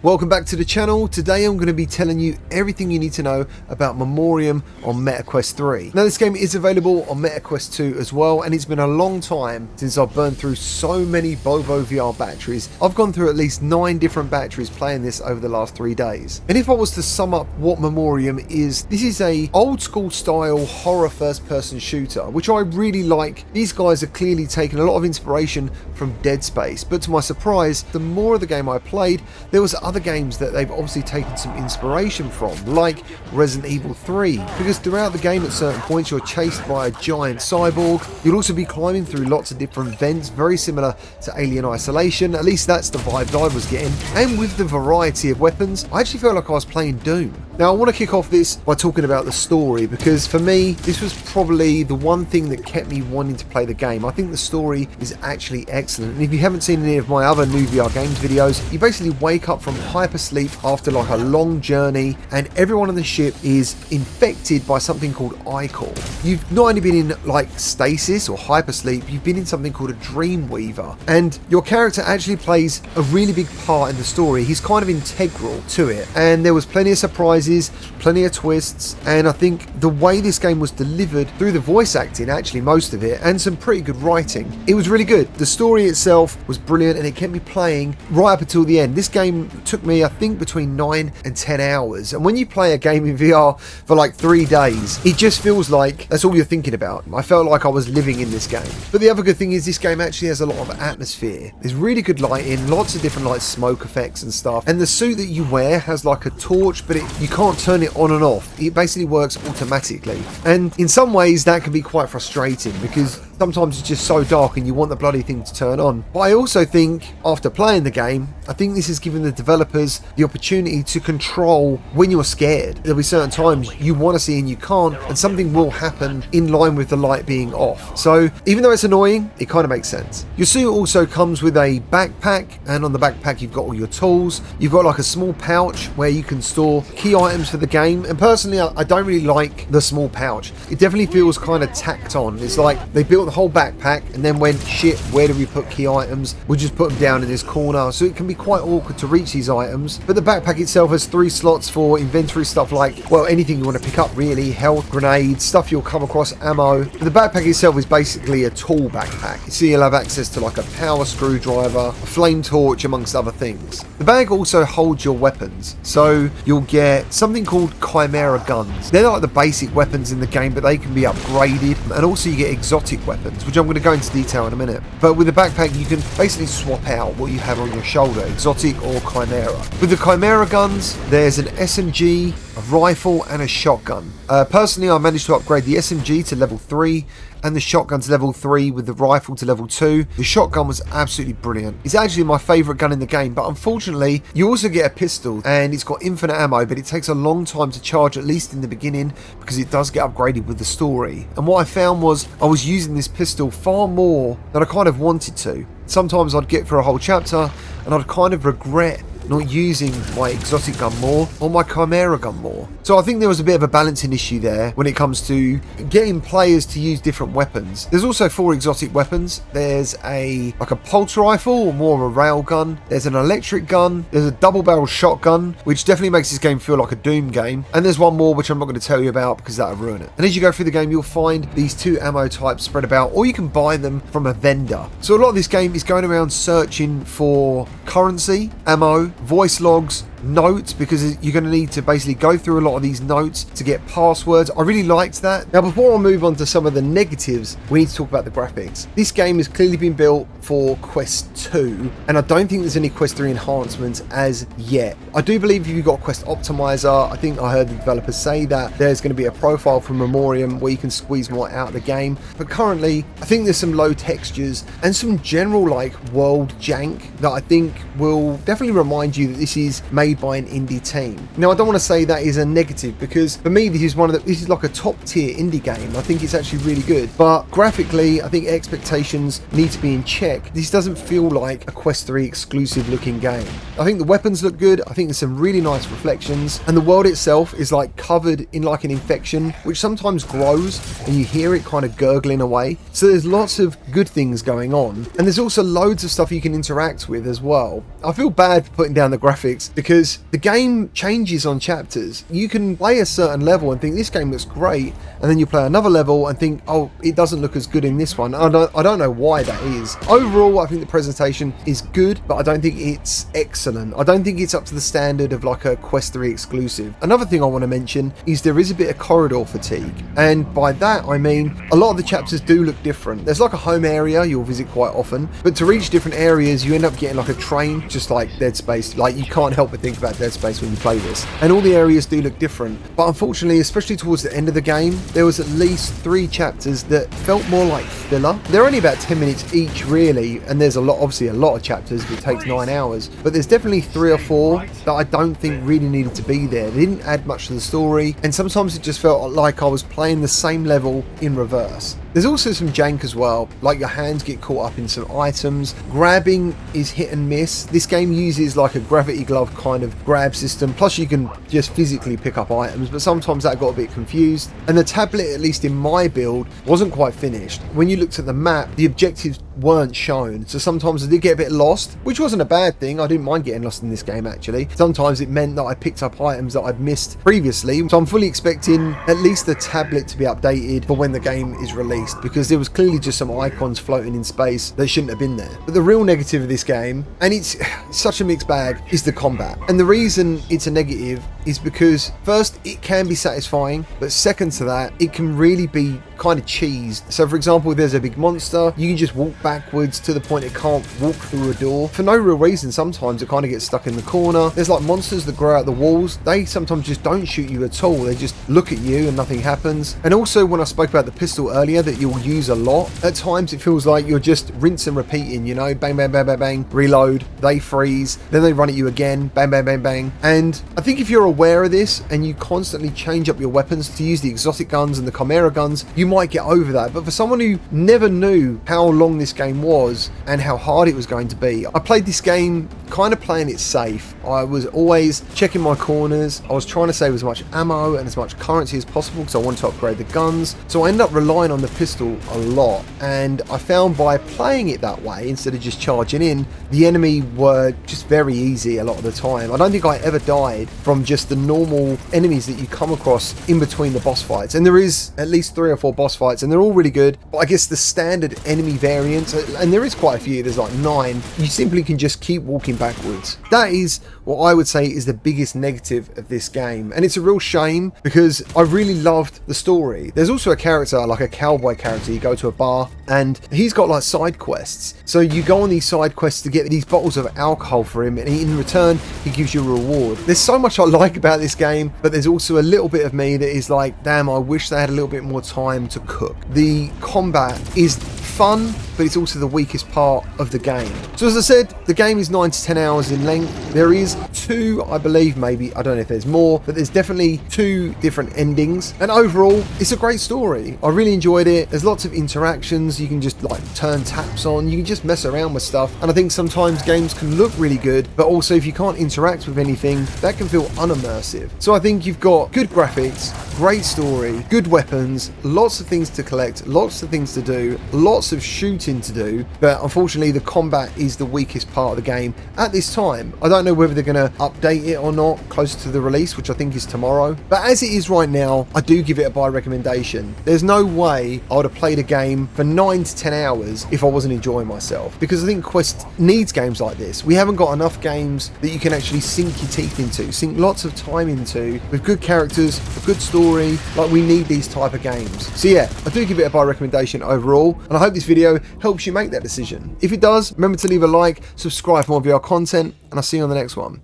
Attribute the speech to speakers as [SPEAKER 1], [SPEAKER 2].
[SPEAKER 1] Welcome back to the channel. Today I'm going to be telling you everything you need to know about Memoriam on MetaQuest 3. Now this game is available on MetaQuest 2 as well, and it's been a long time since I've burned through so many Bobo VR batteries. I've gone through at least 9 different batteries playing this over the last 3 days. And if I was to sum up what Memoriam is, this is a old school style horror first person shooter, which I really like. These guys are clearly taking a lot of inspiration from Dead Space, but to my surprise, the more of the game I played, there was other games that they've obviously taken some inspiration from, like Resident Evil 3, because throughout the game at certain points you're chased by a giant cyborg. You'll also be climbing through lots of different vents, very similar to Alien Isolation. At least that's the vibe I was getting. And with the variety of weapons, I actually felt like I was playing Doom. Now I want to kick off this by talking about the story, because for me this was probably the one thing that kept me wanting to play the game. I think the story is actually excellent, and if you haven't seen any of my other new VR games videos, you basically wake up from hypersleep after like a long journey, and everyone on the ship is infected by something called ichor. You've not only been in like stasis or hypersleep, you've been in something called a dreamweaver, and your character actually plays a really big part in the story. He's kind of integral to it, and there was plenty of surprises, plenty of twists, and I think the way this game was delivered through the voice acting, actually most of it, and some pretty good writing, it was really good. The story itself was brilliant, and it kept me playing right up until the end. This game took me, I think, between 9 and 10 hours, and when you play a game in VR for like 3 days, it just feels like that's all you're thinking about. I felt like I was living in this game. But the other good thing is this game actually has a lot of atmosphere. There's really good lighting, lots of different like smoke effects and stuff, and the suit that you wear has like a torch, but you can't turn it on and off. It basically works automatically, and in some ways that can be quite frustrating because sometimes it's just so dark and you want the bloody thing to turn on. But I also think, after playing the game, I think this has given the developers the opportunity to control when you're scared. There'll be certain times you want to see and you can't, and something will happen in line with the light being off. So even though it's annoying, it kind of makes sense. Your suit also comes with a backpack, and on the backpack you've got all your tools. You've got like a small pouch where you can store key items for the game, and personally I don't really like the small pouch. It definitely feels kind of tacked on. It's like they built the whole backpack and then went, shit, where do we put key items? We'll just put them down in this corner. So it can be quite awkward to reach these items. But the backpack itself has 3 slots for inventory stuff, like, well, anything you want to pick up really, health, grenades, stuff you'll come across, ammo. But the backpack itself is basically a tool backpack. So you'll have access to like a power screwdriver, a flame torch, amongst other things. The bag also holds your weapons. So you'll get something called chimera guns. They're like the basic weapons in the game, but they can be upgraded. And also you get exotic weapons, which I'm going to go into detail in a minute. But with the backpack you can basically swap out what you have on your shoulder, exotic or chimera. With the chimera guns, there's an SMG, a rifle and a shotgun. Personally, I managed to upgrade the SMG to level 3 and the shotgun to level 3 with the rifle to level 2. The shotgun was absolutely brilliant. It's actually my favourite gun in the game, but unfortunately you also get a pistol and it's got infinite ammo, but it takes a long time to charge, at least in the beginning, because it does get upgraded with the story. And what I found was I was using this pistol far more than I kind of wanted to. Sometimes I'd get through a whole chapter and I'd kind of regret not using my exotic gun more or my chimera gun more. So I think there was a bit of a balancing issue there when it comes to getting players to use different weapons. There's also 4 exotic weapons. There's like a pulse rifle, or more of a rail gun. There's an electric gun. There's a double barrel shotgun, which definitely makes this game feel like a Doom game. And there's one more which I'm not going to tell you about because that'll ruin it. And as you go through the game, you'll find these 2 ammo types spread about, or you can buy them from a vendor. So a lot of this game is going around searching for currency, ammo, voice logs, notes, because you're going to need to basically go through a lot of these notes to get passwords. I really liked that. Now before I move on to some of the negatives, we need to talk about the graphics. This game has clearly been built for Quest 2, and I don't think there's any Quest 3 enhancements as yet. I do believe if you've got Quest Optimizer, I think I heard the developers say that there's going to be a profile from Memoriam where you can squeeze more out of the game, but currently I think there's some low textures and some general like world jank that I think will definitely remind you that this is made made by an indie team. Now, I don't want to say that is a negative, because for me this is like a top tier indie game. I think it's actually really good, but graphically I think expectations need to be in check. This doesn't feel like a Quest 3 exclusive looking game. I think the weapons look good, I think there's some really nice reflections, and the world itself is like covered in like an infection which sometimes grows and you hear it kind of gurgling away. So there's lots of good things going on, and there's also loads of stuff you can interact with as well. I feel bad for putting down the graphics because the game changes on chapters. You can play a certain level and think this game looks great, and then you play another level and think, oh, it doesn't look as good in this one. I don't know why that is. Overall, I think the presentation is good, but I don't think it's excellent. I don't think it's up to the standard of like a Quest 3 exclusive. Another thing I want to mention is there is a bit of corridor fatigue, and by that I mean a lot of the chapters do look different. There's like a home area you'll visit quite often, but to reach different areas you end up getting like a train, just like Dead Space. Like, you can't help but think about Dead Space when you play this, and all the areas do look different. But unfortunately, especially towards the end of the game, there was at least 3 chapters that felt more like filler. They're only about 10 minutes each really, and there's obviously a lot of chapters that takes 9 hours, but there's definitely 3 or 4 that I don't think really needed to be there. They didn't add much to the story, and sometimes it just felt like I was playing the same level in reverse. There's also some jank as well, like your hands get caught up in some items. Grabbing is hit and miss. This game uses like a gravity glove kind of grab system, plus you can just physically pick up items, but sometimes that got a bit confused. And the tablet, at least in my build, wasn't quite finished. When you looked at the map, the objectives weren't shown, so sometimes I did get a bit lost, which wasn't a bad thing. I didn't mind getting lost in this game actually. Sometimes it meant that I picked up items that I'd missed previously, so I'm fully expecting at least the tablet to be updated for when the game is released, because there was clearly just some icons floating in space that shouldn't have been there. But the real negative of this game, and it's such a mixed bag, is the combat. And the reason it's a negative is because first, it can be satisfying, but second to that, it can really be kind of cheesed. So for example, if there's a big monster, you can just walk backwards to the point it can't walk through a door for no real reason. Sometimes it kind of gets stuck in the corner. There's like monsters that grow out the walls. They sometimes just don't shoot you at all. They just look at you and nothing happens. And also, when I spoke about the pistol earlier that you'll use a lot, at times it feels like you're just rinse and repeating, you know, bang, bang, bang, bang, bang, reload, they freeze, then they run at you again, bang, bang, bang, bang. And I think if you're aware of this and you constantly change up your weapons to use the exotic guns and the Chimera guns, you might get over that. But for someone who never knew how long this game was and how hard it was going to be, I played this game kind of playing it safe. I was always checking my corners. I was trying to save as much ammo and as much currency as possible because I wanted to upgrade the guns. So I ended up relying on the pistol a lot, and I found by playing it that way, instead of just charging in, the enemy were just very easy a lot of the time. I don't think I ever died from just the normal enemies that you come across in between the boss fights, and there is at least 3 or 4 boss fights and they're all really good. But I guess the standard enemy variants, and there is quite a few, there's like 9, you simply can just keep walking backwards. That is what I would say is the biggest negative of this game, and it's a real shame because I really loved the story. There's also a character, like a cowboy character, you go to a bar and he's got like side quests, so you go on these side quests to get these bottles of alcohol for him, and in return he gives you a reward. There's so much I like about this game, but there's also a little bit of me that is like, damn, I wish they had a little bit more time to cook. The combat is fun, but it's also the weakest part of the game. So as I said, the game is 9 to 10 hours in length. There is 2, I believe, maybe, I don't know if there's more, but there's definitely 2 different endings, and overall it's a great story. I really enjoyed it. There's lots of interactions. You can just like turn taps on, you can just mess around with stuff, and I think sometimes games can look really good, but also if you can't interact with anything, that can feel unimmersive. So I think you've got good graphics, great story, good weapons, lots of things to collect, lots of things to do, lots of shooting to do, but unfortunately the combat is the weakest part of the game at this time. I don't know whether they're going to update it or not closer to the release, which I think is tomorrow, but as it is right now, I do give it a buy recommendation. There's no way I would have played a game for 9 to 10 hours if I wasn't enjoying myself, because I think Quest needs games like this. We haven't got enough games that you can actually sink your teeth into, sink lots of time into, with good characters, a good story. Like, we need these type of games. So yeah, I do give it a buy recommendation overall, and I hope this video helps you make that decision. If it does, remember to leave a like, subscribe for more VR content, and I'll see you on the next one.